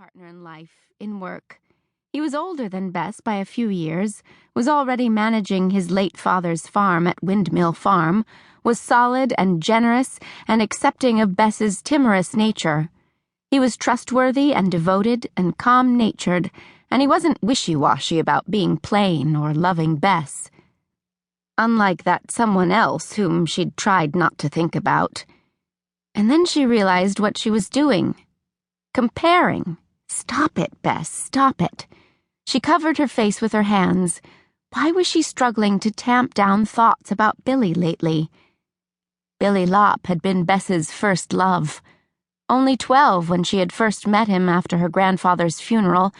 partner in life, in work. He was older than Bess by a few years, was already managing his late father's farm at Windmill Farm, was solid and generous and accepting of Bess's timorous nature. He was trustworthy and devoted and calm-natured, and he wasn't wishy-washy about being plain or loving Bess. Unlike that someone else whom she'd tried not to think about. And then she realized what she was doing. Comparing. Stop it, Bess, stop it. She covered her face with her hands. Why was she struggling to tamp down thoughts about Billy lately? Billy Lapp had been Bess's first love. Only 12 when she had first met him after her grandfather's funeral,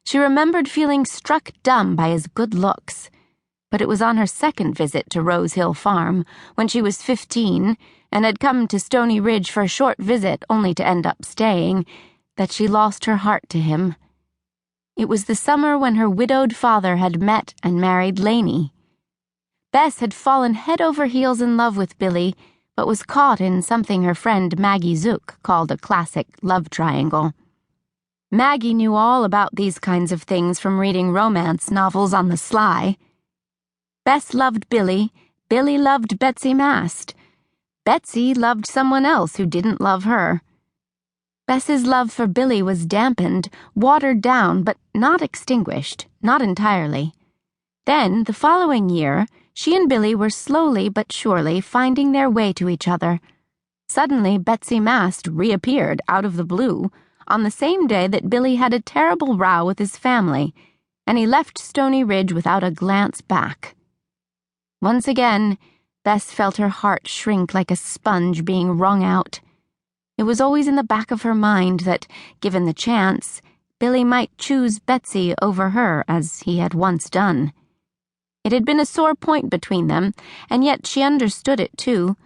she remembered feeling struck dumb by his good looks. But it was on her second visit to Rose Hill Farm, when she was 15 and had come to Stoney Ridge for a short visit only to end up staying, that she lost her heart to him. It was the summer when her widowed father had met and married Laney. Bess had fallen head over heels in love with Billy, but was caught in something her friend Maggie Zook called a classic love triangle. Maggie knew all about these kinds of things from reading romance novels on the sly. Bess loved Billy, Billy loved Betsy Mast. Betsy loved someone else who didn't love her. Bess's love for Billy was dampened, watered down, but not extinguished, not entirely. Then, the following year, she and Billy were slowly but surely finding their way to each other. Suddenly, Betsy Mast reappeared out of the blue on the same day that Billy had a terrible row with his family, and he left Stoney Ridge without a glance back. Once again, Bess felt her heart shrink like a sponge being wrung out. It was always in the back of her mind that, given the chance, Billy might choose Betsy over her as he had once done. It had been a sore point between them, and yet she understood it too.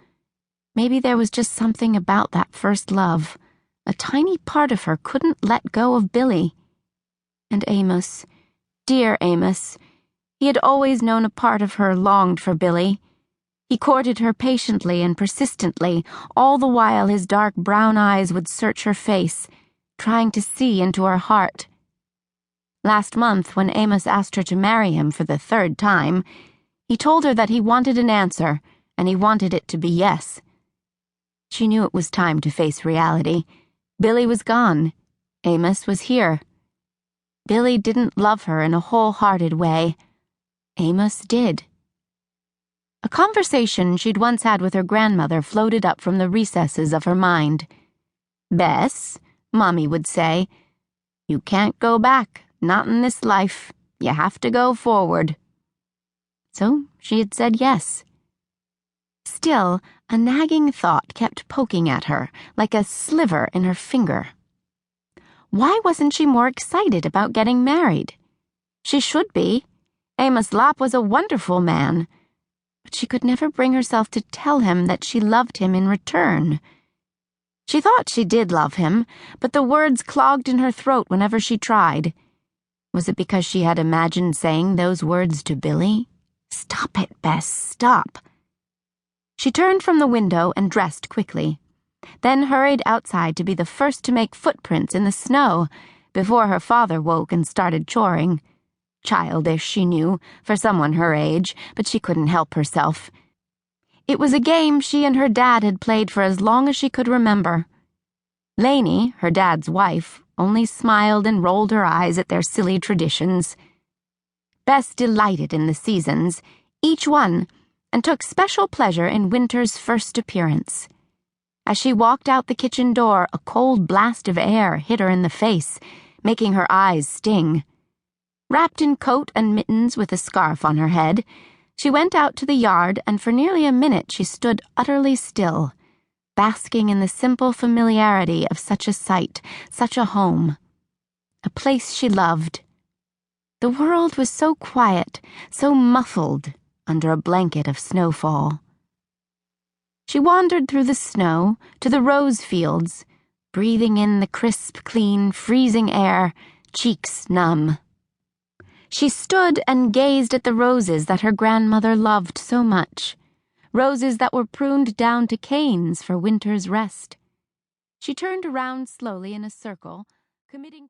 Maybe there was just something about that first love. A tiny part of her couldn't let go of Billy. And Amos, dear Amos, he had always known a part of her longed for Billy. He courted her patiently and persistently, all the while his dark brown eyes would search her face, trying to see into her heart. Last month, when Amos asked her to marry him for the 3rd time, he told her that he wanted an answer, and he wanted it to be yes. She knew it was time to face reality. Billy was gone. Amos was here. Billy didn't love her in a wholehearted way. Amos did. A conversation she'd once had with her grandmother floated up from the recesses of her mind. "Bess," Mommy would say, "you can't go back, not in this life. You have to go forward." So she had said yes. Still, a nagging thought kept poking at her, like a sliver in her finger. Why wasn't she more excited about getting married? She should be. Amos Lapp was a wonderful man. But she could never bring herself to tell him that she loved him in return. She thought she did love him, but the words clogged in her throat whenever she tried. Was it because she had imagined saying those words to Billy? Stop it, Bess, stop. She turned from the window and dressed quickly, then hurried outside to be the first to make footprints in the snow before her father woke and started choring. Childish, she knew, for someone her age, but she couldn't help herself. It was a game she and her dad had played for as long as she could remember. Laney, her dad's wife, only smiled and rolled her eyes at their silly traditions. Bess delighted in the seasons, each one, and took special pleasure in winter's first appearance. As she walked out the kitchen door, a cold blast of air hit her in the face, making her eyes sting. Wrapped in coat and mittens with a scarf on her head, she went out to the yard, and for nearly a minute she stood utterly still, basking in the simple familiarity of such a sight, such a home. A place she loved. The world was so quiet, so muffled under a blanket of snowfall. She wandered through the snow to the rose fields, breathing in the crisp, clean, freezing air, cheeks numb. She stood and gazed at the roses that her grandmother loved so much, roses that were pruned down to canes for winter's rest. She turned around slowly in a circle, committing